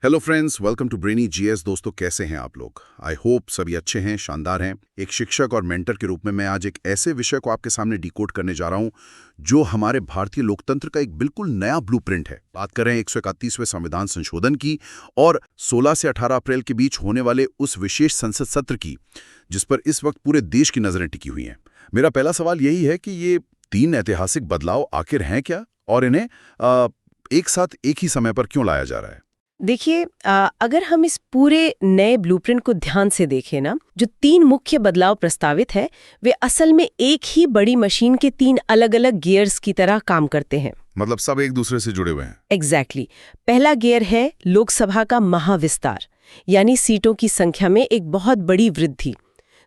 Hello friends, welcome to Brainy GS. दोस्तों, कैसे हैं आप लोग? आई होप सभी अच्छे हैं, शानदार हैं। एक शिक्षक और मेंटर के रूप में मैं आज एक ऐसे विषय को आपके सामने डिकोड करने जा रहा हूं जो हमारे भारतीय लोकतंत्र का एक बिल्कुल नया ब्लूप्रिंट है। बात कर रहे हैं 131वें संविधान संशोधन की और 16 से 18 अप्रैल के बीच होने वाले उस विशेष संसद सत्र की, जिस पर इस वक्त पूरे देश की नजरें टिकी हुई हैं। मेरा पहला सवाल यही है कि ये 3 ऐतिहासिक बदलाव आखिर हैं क्या, और इन्हें एक साथ एक ही समय पर क्यों लाया जा रहा है? देखिए, अगर हम इस पूरे नए ब्लूप्रिंट को ध्यान से देखें ना, जो 3 मुख्य बदलाव प्रस्तावित है वे असल में एक ही बड़ी मशीन के 3 अलग-अलग गियर्स की तरह काम करते हैं। मतलब सब एक दूसरे से जुड़े हुए हैं। एग्जैक्टली। पहला गियर है लोकसभा का महाविस्तार, यानी सीटों की संख्या में एक बहुत बड़ी वृद्धि।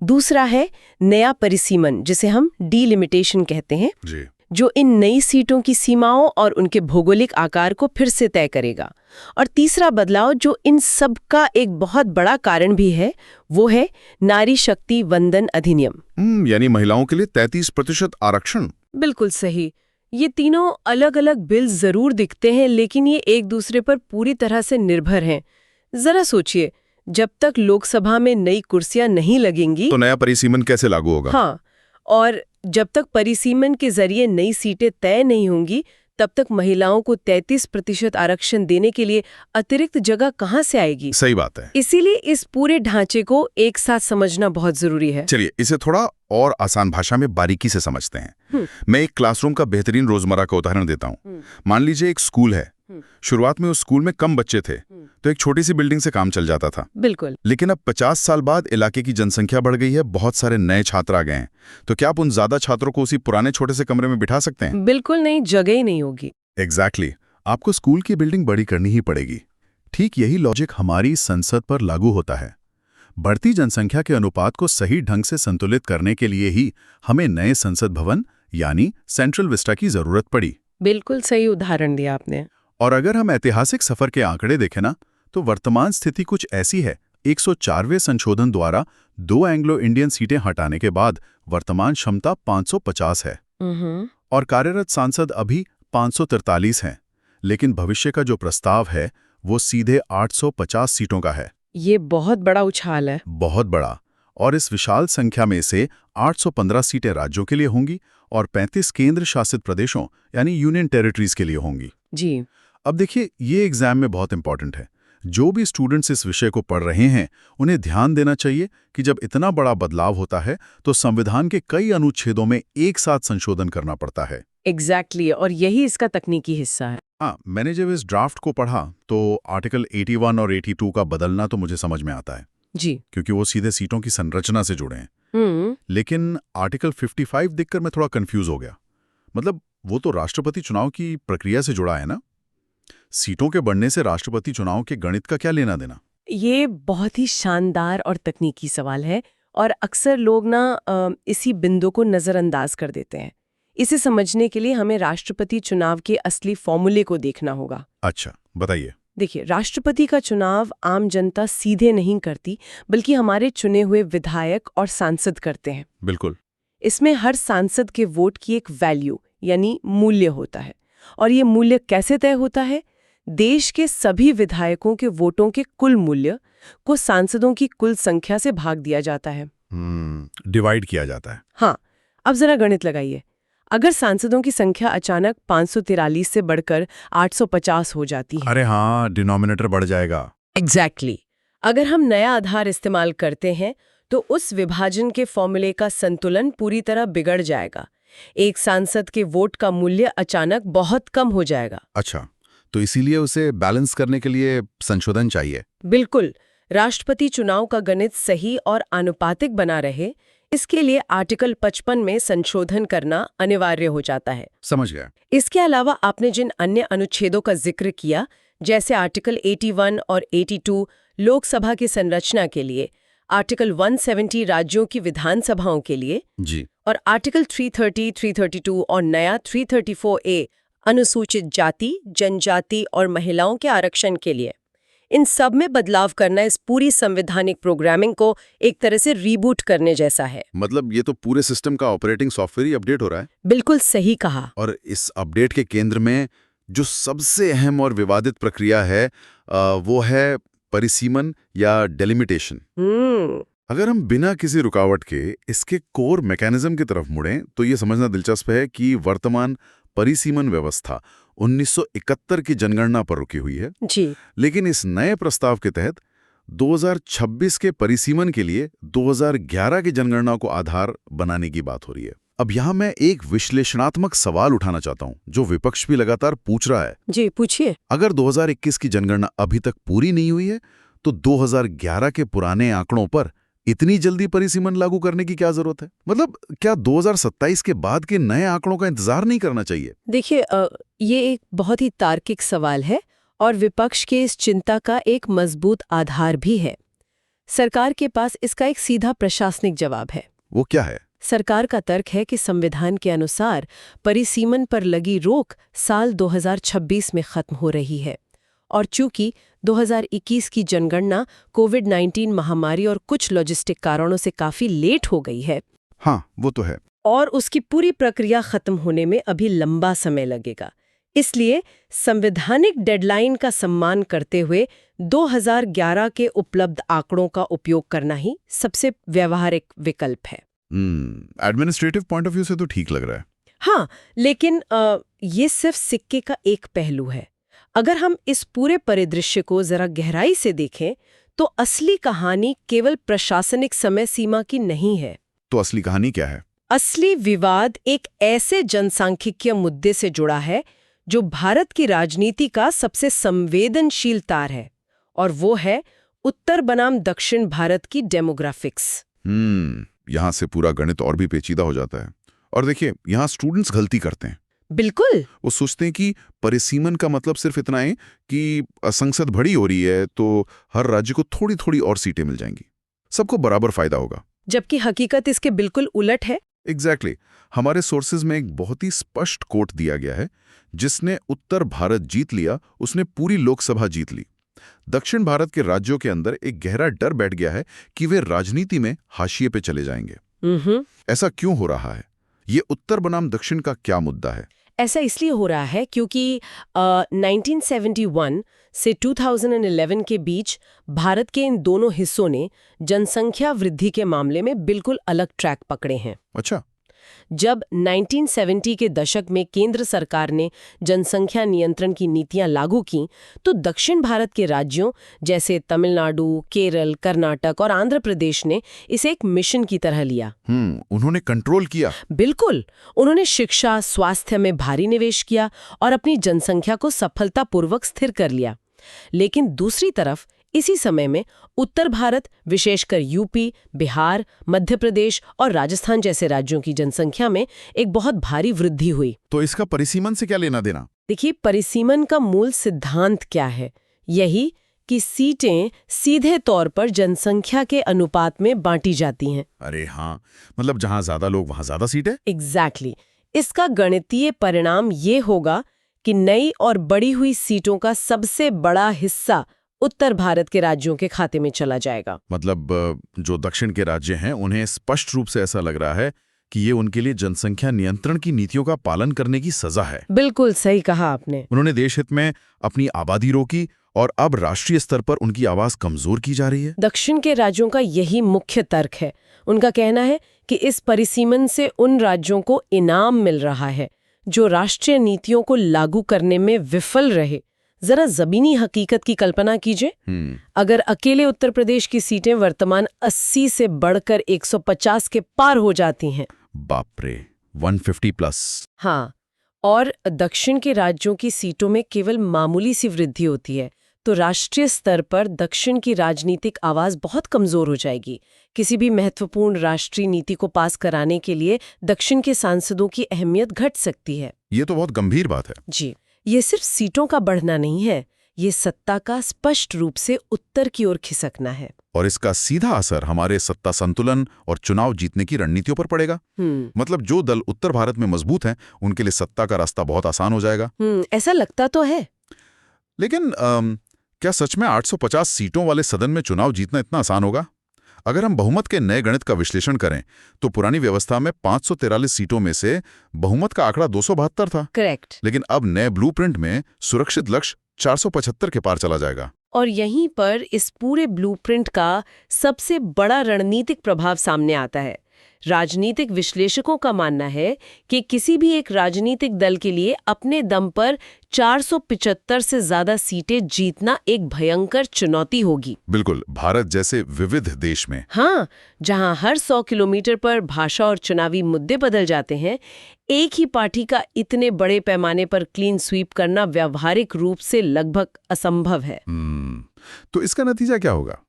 दूसरा है नया परिसीमन, जिसे हम डीलिमिटेशन कहते हैं, जी। जो इन नई सीटों की सीमाओं और उनके भौगोलिक आकार को फिर से तय करेगा। और तीसरा बदलाव, जो इन सब का एक बहुत बड़ा कारण भी है, वो है नारी शक्ति वंदन अधिनियम। यानी महिलाओं के लिए 33% आरक्षण। बिल्कुल सही। ये तीनों अलग अलग बिल जरूर दिखते हैं, लेकिन ये एक दूसरे पर पूरी तरह से निर्भर हैं। जरा सोचिए, जब तक लोकसभा में नई कुर्सियां नहीं लगेंगी तो नया परिसीमन कैसे लागू होगा? हाँ, और जब तक परिसीमन के जरिए नई सीटें तय नहीं होंगी, तब तक महिलाओं को 33% आरक्षण देने के लिए अतिरिक्त जगह कहाँ से आएगी? सही बात है। इसीलिए इस पूरे ढांचे को एक साथ समझना बहुत जरूरी है। चलिए इसे थोड़ा और आसान भाषा में बारीकी से समझते हैं। मैं एक क्लासरूम का बेहतरीन रोजमर्रा का उदाहरण देता हूँ। मान लीजिए एक स्कूल है। शुरुआत में उस स्कूल में कम बच्चे थे, तो एक छोटी सी बिल्डिंग से काम चल जाता था। बिल्कुल। लेकिन अब 50 साल बाद इलाके की जनसंख्या बढ़ गई है, बहुत सारे नए छात्र आ गए हैं। तो क्या आप उन ज्यादा छात्रों को उसी पुराने छोटे से कमरे में बिठा सकते हैं? बिल्कुल नहीं, जगह ही नहीं होगी। एग्जैक्टली। आपको स्कूल की बिल्डिंग बड़ी करनी ही पड़ेगी। ठीक यही लॉजिक हमारी संसद पर लागू होता है। बढ़ती जनसंख्या के अनुपात को सही ढंग से संतुलित करने के लिए ही हमें नए संसद भवन यानी सेंट्रल विस्टा की जरूरत पड़ी। बिल्कुल सही उदाहरण दिया आपने। और अगर हम ऐतिहासिक सफर के आंकड़े देखें ना, तो वर्तमान स्थिति कुछ ऐसी है। 104वें संशोधन द्वारा 2 एंग्लो इंडियन सीटें हटाने के बाद वर्तमान क्षमता 550 है और कार्यरत सांसद अभी 543 हैं। लेकिन भविष्य का जो प्रस्ताव है वो सीधे 850 सीटों का है। ये बहुत बड़ा उछाल है। बहुत बड़ा। और इस विशाल संख्या में से 815 सीटें राज्यों के लिए होंगी और 35 केंद्र शासित प्रदेशों यानी यूनियन टेरिटरीज के लिए होंगी। जी। अब देखिए, ये एग्जाम में बहुत इंपॉर्टेंट है। जो भी स्टूडेंट्स इस विषय को पढ़ रहे हैं, उन्हें ध्यान देना चाहिए कि जब इतना बड़ा बदलाव होता है तो संविधान के कई अनुच्छेदों में एक साथ संशोधन करना पड़ता है। एग्जैक्टली। और यही इसका तकनीकी हिस्सा है। हाँ, मैंने जब इस ड्राफ्ट को पढ़ा तो आर्टिकल 81 और 82 का बदलना तो मुझे समझ में आता है जी, क्योंकि वो सीधे सीटों की संरचना से जुड़े हैं। लेकिन आर्टिकल 55 देखकर मैं थोड़ा कंफ्यूज हो गया। मतलब वो तो राष्ट्रपति चुनाव की प्रक्रिया से जुड़ा है ना। सीटों के बढ़ने से राष्ट्रपति चुनाव के गणित का क्या लेना देना? ये बहुत ही शानदार और तकनीकी सवाल है, और अक्सर लोग ना इसी बिंदु को नजरअंदाज कर देते हैं। इसे समझने के लिए हमें राष्ट्रपति चुनाव के असली फॉर्मूले को देखना होगा। अच्छा, बताइए। देखिए, राष्ट्रपति का चुनाव आम जनता सीधे नहीं करती, बल्कि हमारे चुने हुए विधायक और सांसद करते हैं। बिल्कुल। इसमें हर सांसद के वोट की एक वैल्यू यानी मूल्य होता है। और ये मूल्य कैसे तय होता है? देश के सभी विधायकों के वोटों के कुल मूल्य को सांसदों की कुल संख्या से भाग दिया जाता है। डिवाइड किया जाता है। हाँ, अब जरा गणित लगाइए। अगर सांसदों की संख्या अचानक 543 से बढ़कर 850 हो जाती है। अरे हाँ, डिनोमिनेटर बढ़ जाएगा। एग्जैक्टली। अगर हम नया आधार इस्तेमाल करते हैं तो उस विभाजन के फॉर्मूले का संतुलन पूरी तरह बिगड़ जाएगा। एक सांसद के वोट का मूल्य अचानक बहुत कम हो जाएगा। अच्छा, तो इसीलिए उसे बैलेंस करने के लिए संशोधन चाहिए। बिल्कुल। राष्ट्रपति चुनाव का गणित सही और आनुपातिक बना रहे, इसके लिए आर्टिकल 55 में संशोधन करना अनिवार्य हो जाता है। समझ गया। इसके अलावा आपने जिन अन्य अनुच्छेदों का जिक्र किया, जैसे आर्टिकल 81 और 82 लोकसभा की संरचना के लिए, आर्टिकल 170 राज्यों की विधानसभाओं के लिए जी, और आर्टिकल 330, 332 और नया 334A अनुसूचित जाति, जनजाति और महिलाओं के आरक्षण के लिए, इन सब में बदलाव करना इस पूरी संवैधानिक प्रोग्रामिंग को एक तरह से रीबूट करने जैसा है। मतलब ये तो पूरे सिस्टम का ऑपरेटिंग सॉफ्टवेयर ही अपडेट हो रहा है। बिल्कुल सही कहा। और इस अपडेट के केंद्र में जो सबसे अहम और विवादित प्रक्रिया है वो है परिसीमन या डेलिमिटेशन। अगर हम बिना किसी रुकावट के इसके कोर मैकेनिज्म की तरफ मुड़ें तो ये समझना दिलचस्प है कि वर्तमान परिसीमन व्यवस्था 1971 की जनगणना पर रुकी हुई है जी। लेकिन इस नए प्रस्ताव के तहत 2026 के परिसीमन के लिए 2011 की जनगणना को आधार बनाने की बात हो रही है। अब यहाँ मैं एक विश्लेषणात्मक सवाल उठाना चाहता हूँ जो विपक्ष भी लगातार पूछ रहा है। जी पूछिए। अगर 2021 की जनगणना अभी तक पूरी नहीं हुई है तो 2011 के पुराने आंकड़ों पर इतनी जल्दी परिसीमन लागू करने की क्या जरूरत है? मतलब क्या 2027 के बाद के नए आंकड़ों का इंतजार नहीं करना चाहिए? देखिए ये एक बहुत ही तार्किक सवाल है और विपक्ष के इस चिंता का एक मजबूत आधार भी है। सरकार के पास इसका एक सीधा प्रशासनिक जवाब है। वो क्या है? सरकार का तर्क है कि संविधान के अनुसार परिसीमन पर लगी रोक साल 2026 में खत्म हो रही है और चूंकि 2021 की जनगणना कोविड-19 महामारी और कुछ लॉजिस्टिक कारणों से काफी लेट हो गई है। हाँ, वो तो है। और उसकी पूरी प्रक्रिया खत्म होने में अभी लंबा समय लगेगा। इसलिए संवैधानिक डेडलाइन का सम्मान करते हुए 2011 के उपलब्ध आंकड़ों का उपयोग करना ही सबसे व्यावहारिक विकल्प है। एडमिनिस्ट्रेटिव पॉइंट ऑफ व्यू से तो ठीक लग रहा है। हाँ, लेकिन ये सिर्फ सिक्के का एक पहलू है। अगर हम इस पूरे परिदृश्य को जरा गहराई से देखें तो असली कहानी केवल प्रशासनिक समय सीमा की नहीं है। तो असली कहानी क्या है? असली विवाद एक ऐसे जनसांख्यिकीय मुद्दे से जुड़ा है जो भारत की राजनीति का सबसे संवेदनशील तार है और वो है उत्तर बनाम दक्षिण भारत की डेमोग्राफिक्स। यहाँ से पूरा गणित और भी पेचीदा हो जाता है। और देखिए, यहाँ स्टूडेंट्स गलती करते हैं। बिल्कुल। वो सोचते हैं कि परिसीमन का मतलब सिर्फ इतना है कि संसद बड़ी हो रही है तो हर राज्य को थोड़ी थोड़ी और सीटें मिल जाएंगी, सबको बराबर फायदा होगा। जबकि हकीकत इसके बिल्कुल उलट है। एग्जैक्टली। हमारे सोर्सेज में एक बहुत ही स्पष्ट कोट दिया गया है, जिसने उत्तर भारत जीत लिया उसने पूरी लोकसभा जीत ली। दक्षिण भारत के राज्यों के अंदर एक गहरा डर बैठ गया है कि वे राजनीति में हाशिए पे चले जाएंगे। ऐसा क्यों हो रहा है? ये उत्तर बनाम दक्षिण का क्या मुद्दा है? ऐसा इसलिए हो रहा है क्योंकि 1971 से 2011 के बीच भारत के इन दोनों हिस्सों ने जनसंख्या वृद्धि के मामले में बिल्कुल अलग ट्रैक पकड़े हैं। अच्छा। जब 1970 के दशक में केंद्र सरकार ने जनसंख्या नियंत्रण की नीतियां लागू की तो दक्षिण भारत के राज्यों जैसे तमिलनाडु, केरल, कर्नाटक और आंध्र प्रदेश ने इसे एक मिशन की तरह लिया। उन्होंने कंट्रोल किया। बिल्कुल। उन्होंने शिक्षा, स्वास्थ्य में भारी निवेश किया और अपनी जनसंख्या को सफलतापूर्वक स्थिर कर लिया। लेकिन दूसरी तरफ इसी समय में उत्तर भारत, विशेषकर यूपी, बिहार, मध्य प्रदेश और राजस्थान जैसे राज्यों की जनसंख्या में एक बहुत भारी वृद्धि हुई। तो इसका परिसीमन से क्या लेना देना? देखिए, परिसीमन का मूल सिद्धांत क्या है? यही कि सीटें सीधे तौर पर जनसंख्या के अनुपात में बांटी जाती हैं। अरे हाँ, मतलब जहां ज्यादा लोग वहां ज्यादा सीटें। एग्जैक्टली। इसका गणितीय परिणाम ये होगा कि नई और बढ़ी हुई सीटों का सबसे बड़ा हिस्सा उत्तर भारत के राज्यों के खाते में चला जाएगा। मतलब जो दक्षिण के राज्य हैं उन्हें स्पष्ट रूप से ऐसा लग रहा है कि ये उनके लिए जनसंख्या नियंत्रण की नीतियों का पालन करने की सजा है। बिल्कुल सही कहा आपने। उन्होंने देश हित में अपनी आबादी रोकी और अब राष्ट्रीय स्तर पर उनकी आवाज कमजोर की जा रही है। दक्षिण के राज्यों का यही मुख्य तर्क है। उनका कहना है कि इस परिसीमन से उन राज्यों को इनाम मिल रहा है जो राष्ट्रीय नीतियों को लागू करने में विफल रहे। जरा जमीनी हकीकत की कल्पना कीजिए। अगर अकेले उत्तर प्रदेश की सीटें वर्तमान 80 से बढ़कर 150 के पार हो जाती हैं। बाप रे, 150 प्लस। हाँ, और दक्षिण के राज्यों की सीटों में केवल मामूली सी वृद्धि होती है तो राष्ट्रीय स्तर पर दक्षिण की राजनीतिक आवाज बहुत कमजोर हो जाएगी। किसी भी महत्वपूर्ण राष्ट्रीय नीति को पास कराने के लिए दक्षिण के सांसदों की अहमियत घट सकती है। ये तो बहुत गंभीर बात है। जी, ये सिर्फ सीटों का बढ़ना नहीं है, ये सत्ता का स्पष्ट रूप से उत्तर की ओर खिसकना है। और इसका सीधा असर हमारे सत्ता संतुलन और चुनाव जीतने की रणनीतियों पर पड़ेगा। मतलब जो दल उत्तर भारत में मजबूत हैं, उनके लिए सत्ता का रास्ता बहुत आसान हो जाएगा। ऐसा लगता तो है। लेकिन क्या सच में 850 सीटों वाले सदन में चुनाव जीतना इतना आसान होगा? अगर हम बहुमत के नए गणित का विश्लेषण करें तो पुरानी व्यवस्था में 543 सीटों में से बहुमत का आंकड़ा 272 था। करेक्ट। लेकिन अब नए ब्लूप्रिंट में सुरक्षित लक्ष्य 475 के पार चला जाएगा। और यहीं पर इस पूरे ब्लूप्रिंट का सबसे बड़ा रणनीतिक प्रभाव सामने आता है। राजनीतिक विश्लेषकों का मानना है कि किसी भी एक राजनीतिक दल के लिए अपने दम पर 475 से ज्यादा सीटें जीतना एक भयंकर चुनौती होगी। बिल्कुल, भारत जैसे विविध देश में। हाँ, जहां हर 100 किलोमीटर पर भाषा और चुनावी मुद्दे बदल जाते हैं, एक ही पार्टी का इतने बड़े पैमाने पर क्लीन स्वीप करना व्यावहारिक रूप से लगभग असंभव है। तो इसका नतीजा क्या होगा?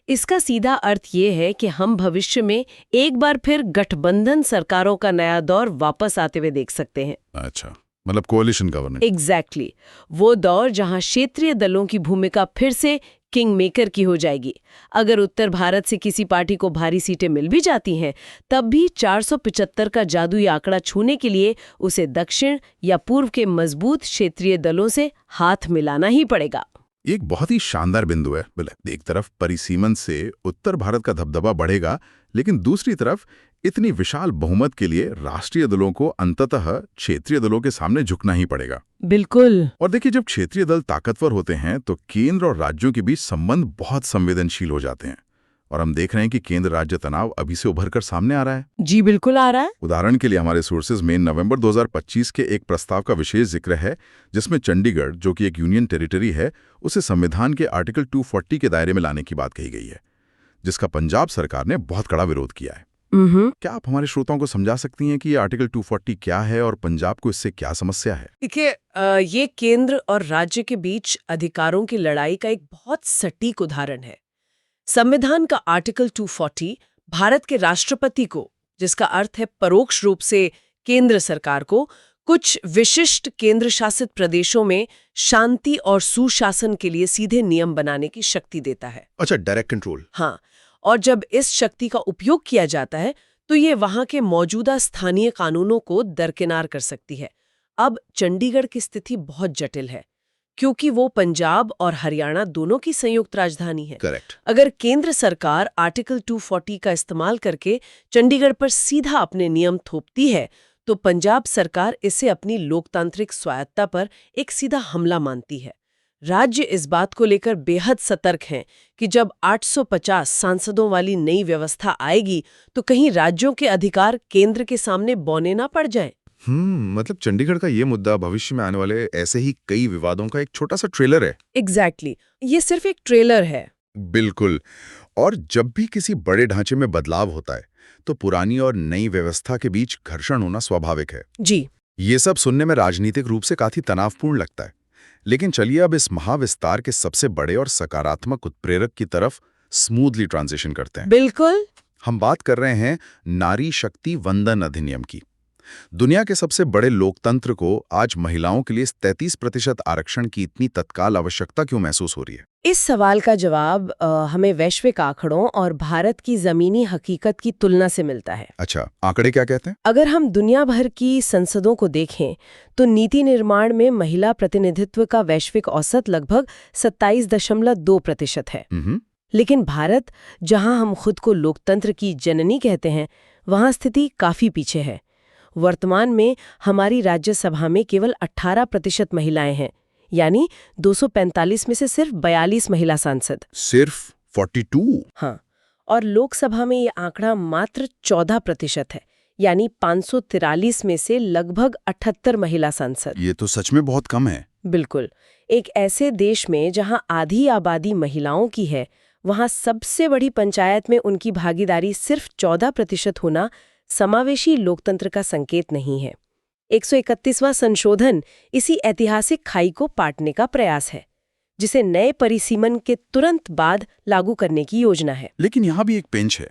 इसका सीधा अर्थ ये है कि हम भविष्य में एक बार फिर गठबंधन सरकारों का नया दौर वापस आते हुए देख सकते हैं। अच्छा, मतलब कोalition गवर्नेंस। एग्जैक्टली, वो दौर जहां क्षेत्रीय दलों की भूमिका फिर से किंग मेकर की हो जाएगी। अगर उत्तर भारत से किसी पार्टी को भारी सीटें मिल भी जाती हैं, तब भी 475 का जादुई आंकड़ा छूने के लिए उसे दक्षिण या पूर्व के मजबूत क्षेत्रीय दलों से हाथ मिलाना ही पड़ेगा। एक बहुत ही शानदार बिंदु है। एक तरफ परिसीमन से उत्तर भारत का दबदबा बढ़ेगा, लेकिन दूसरी तरफ इतनी विशाल बहुमत के लिए राष्ट्रीय दलों को अंततः क्षेत्रीय दलों के सामने झुकना ही पड़ेगा। बिल्कुल। और देखिए, जब क्षेत्रीय दल ताकतवर होते हैं तो केंद्र और राज्यों के बीच संबंध बहुत संवेदनशील हो जाते हैं। और हम देख रहे हैं कि केंद्र राज्य तनाव अभी से उभर कर सामने आ रहा है। जी बिल्कुल आ रहा है। उदाहरण के लिए हमारे सोर्सेज में नवंबर 2025 के एक प्रस्ताव का विशेष जिक्र है, जिसमें चंडीगढ़, जो कि एक यूनियन टेरिटरी है, उसे संविधान के आर्टिकल 240 के दायरे में लाने की बात कही गई है, जिसका पंजाब सरकार ने बहुत कड़ा विरोध किया है। क्या आप हमारे श्रोताओं को समझा सकती हैं कि ये आर्टिकल 240 क्या है और पंजाब को इससे क्या समस्या है? देखिए, ये केंद्र और राज्य के बीच अधिकारों की लड़ाई का एक बहुत सटीक उदाहरण है। संविधान का आर्टिकल 240 भारत के राष्ट्रपति को, जिसका अर्थ है परोक्ष रूप से केंद्र सरकार को, कुछ विशिष्ट केंद्र शासित प्रदेशों में शांति और सुशासन के लिए सीधे नियम बनाने की शक्ति देता है। अच्छा, डायरेक्ट कंट्रोल। हाँ, और जब इस शक्ति का उपयोग किया जाता है तो ये वहां के मौजूदा स्थानीय कानूनों को दरकिनार कर सकती है। अब चंडीगढ़ की स्थिति बहुत जटिल है, क्योंकि वो पंजाब और हरियाणा दोनों की संयुक्त राजधानी है। करेक्ट। अगर केंद्र सरकार आर्टिकल 240 का इस्तेमाल करके चंडीगढ़ पर सीधा अपने नियम थोपती है, तो पंजाब सरकार इसे अपनी लोकतांत्रिक स्वायत्ता पर एक सीधा हमला मानती है। राज्य इस बात को लेकर बेहद सतर्क हैं कि जब 850 सांसदों वाली नई व्यवस्था आएगी तो कहीं राज्यों के अधिकार केंद्र के सामने बौने ना पड़ जाएं। मतलब चंडीगढ़ का ये मुद्दा भविष्य में आने वाले ऐसे ही कई विवादों का एक छोटा सा ट्रेलर है। एग्जैक्टली, ये सिर्फ एक ट्रेलर है। बिल्कुल। और जब भी किसी बड़े ढांचे में बदलाव होता है तो पुरानी और नई व्यवस्था के बीच घर्षण होना स्वाभाविक है। जी, ये सब सुनने में राजनीतिक रूप से काफी तनावपूर्ण लगता है, लेकिन चलिए अब इस महाविस्तार के सबसे बड़े और सकारात्मक उत्प्रेरक की तरफ स्मूथली ट्रांजिशन करते हैं। बिल्कुल। हम बात कर रहे हैं नारी शक्ति वंदन अधिनियम की। दुनिया के सबसे बड़े लोकतंत्र को आज महिलाओं के लिए 33% आरक्षण की इतनी तत्काल आवश्यकता क्यों महसूस हो रही है? इस सवाल का जवाब हमें वैश्विक आंकड़ों और भारत की जमीनी हकीकत की तुलना से मिलता है। अच्छा, आंकड़े क्या कहते हैं? अगर हम दुनिया भर की संसदों को देखें तो नीति निर्माण में महिला प्रतिनिधित्व का वैश्विक औसत लगभग 27.2% है। लेकिन भारत, जहां हम खुद को लोकतंत्र की जननी कहते हैं, वहां स्थिति काफी पीछे है। वर्तमान में हमारी राज्यसभा में केवल 18% महिलाएं हैं, यानी 245 में से सिर्फ 42 महिला सांसद। सिर्फ 42? हाँ, और लोकसभा में ये आंकड़ा मात्र 14% है, यानी 543 में से लगभग 78 महिला सांसद। ये तो सच में बहुत कम है। बिल्कुल। एक ऐसे देश में जहां आधी आबादी महिलाओं की है, वहां सबसे बड़ी पंचायत में उनकी भागीदारी सिर्फ 14% होना समावेशी लोकतंत्र का संकेत नहीं है। 131वां संशोधन इसी ऐतिहासिक खाई को पाटने का प्रयास है, जिसे नए परिसीमन के तुरंत बाद लागू करने की योजना है। लेकिन यहाँ भी एक पेंच है।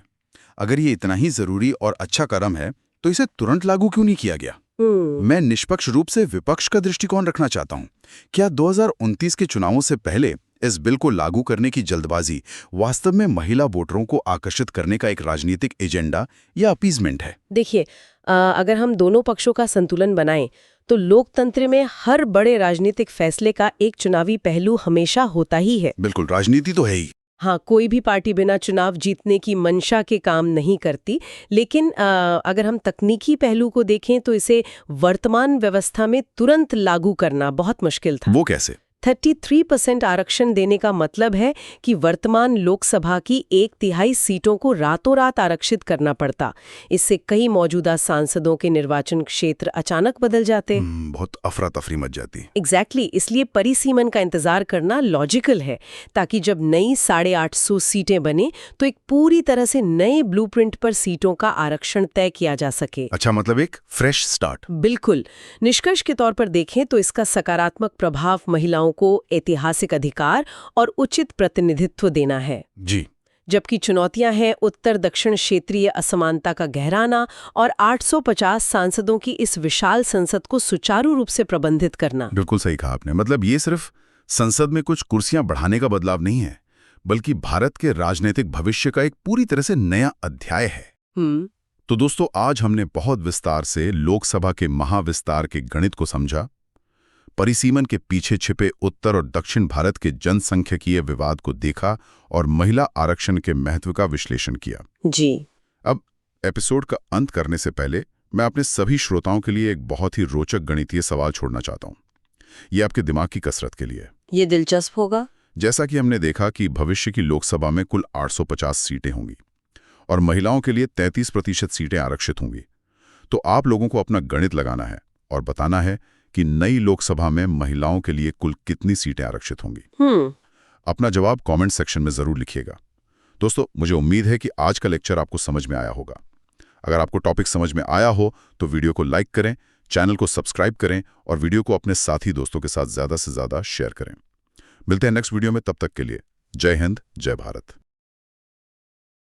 अगर ये इतना ही जरूरी और अच्छा कदम है तो इसे तुरंत लागू क्यों नहीं किया गया? मैं निष्पक्ष रूप से विपक्ष का दृष्टिकोण रखना चाहता हूँ। क्या 2029 के चुनावों से पहले इस बिल को लागू करने की जल्दबाजी वास्तव में महिला वोटरों को आकर्षित करने का एक राजनीतिक एजेंडा या अपीजमेंट है? देखिए, अगर हम दोनों पक्षों का संतुलन बनाएं तो लोकतंत्र में हर बड़े राजनीतिक फैसले का एक चुनावी पहलू हमेशा होता ही है। बिल्कुल, राजनीति तो है ही। हाँ, कोई भी पार्टी बिना चुनाव जीतने की मंशा के काम नहीं करती, लेकिन अगर हम तकनीकी पहलू को देखें तो इसे वर्तमान व्यवस्था में तुरंत लागू करना बहुत मुश्किल था। वो कैसे? 33% आरक्षण देने का मतलब है कि वर्तमान लोकसभा की 1/3 सीटों को रातों रात आरक्षित करना पड़ता। इससे कई मौजूदा सांसदों के निर्वाचन क्षेत्र अचानक बदल जाते। बहुत अफरा तफरी मच जाती। एग्जैक्टली, इसलिए परिसीमन का इंतजार करना लॉजिकल है, ताकि जब नई 850 सीटें बने तो एक पूरी तरह से नए ब्लूप्रिंट पर सीटों का आरक्षण तय किया जा सके। अच्छा, मतलब एक फ्रेश स्टार्ट। बिल्कुल। निष्कर्ष के तौर पर देखें तो इसका सकारात्मक प्रभाव महिलाओं को ऐतिहासिक अधिकार और उचित प्रतिनिधित्व देना है। जी। जबकि चुनौतियां हैं उत्तर दक्षिण क्षेत्रीय असमानता का गहराना और 850 सांसदों की इस विशाल संसद को सुचारू रूप से प्रबंधित करना। बिल्कुल सही कहा आपने। मतलब ये सिर्फ संसद में कुछ कुर्सियां बढ़ाने का बदलाव नहीं है, बल्कि भारत के राजनीतिक भविष्य का एक पूरी तरह से नया अध्याय है। तो दोस्तों, आज हमने बहुत विस्तार से लोकसभा के महाविस्तार के गणित को समझा, परिसीमन के पीछे छिपे उत्तर और दक्षिण भारत के जनसंख्यकीय विवाद को देखा और महिला आरक्षण के महत्व का विश्लेषण किया। जी। अब एपिसोड का अंत करने से पहले मैं अपने सभी श्रोताओं के लिए एक बहुत ही रोचक गणितीय सवाल छोड़ना चाहता हूं। ये आपके दिमाग की कसरत के लिए। ये दिलचस्प होगा। जैसा कि हमने देखा कि भविष्य की लोकसभा में कुल 850 सीटें होंगी और महिलाओं के लिए 33% सीटें आरक्षित होंगी, तो आप लोगों को अपना गणित लगाना है और बताना है कि नई लोकसभा में महिलाओं के लिए कुल कितनी सीटें आरक्षित होंगी। अपना जवाब कमेंट सेक्शन में जरूर लिखिएगा। दोस्तों, मुझे उम्मीद है कि आज का लेक्चर आपको समझ में आया होगा। अगर आपको टॉपिक समझ में आया हो तो वीडियो को लाइक करें, चैनल को सब्सक्राइब करें और वीडियो को अपने साथी दोस्तों के साथ ज्यादा से ज्यादा शेयर करें। मिलते हैं नेक्स्ट वीडियो में, तब तक के लिए जय हिंद, जय भारत।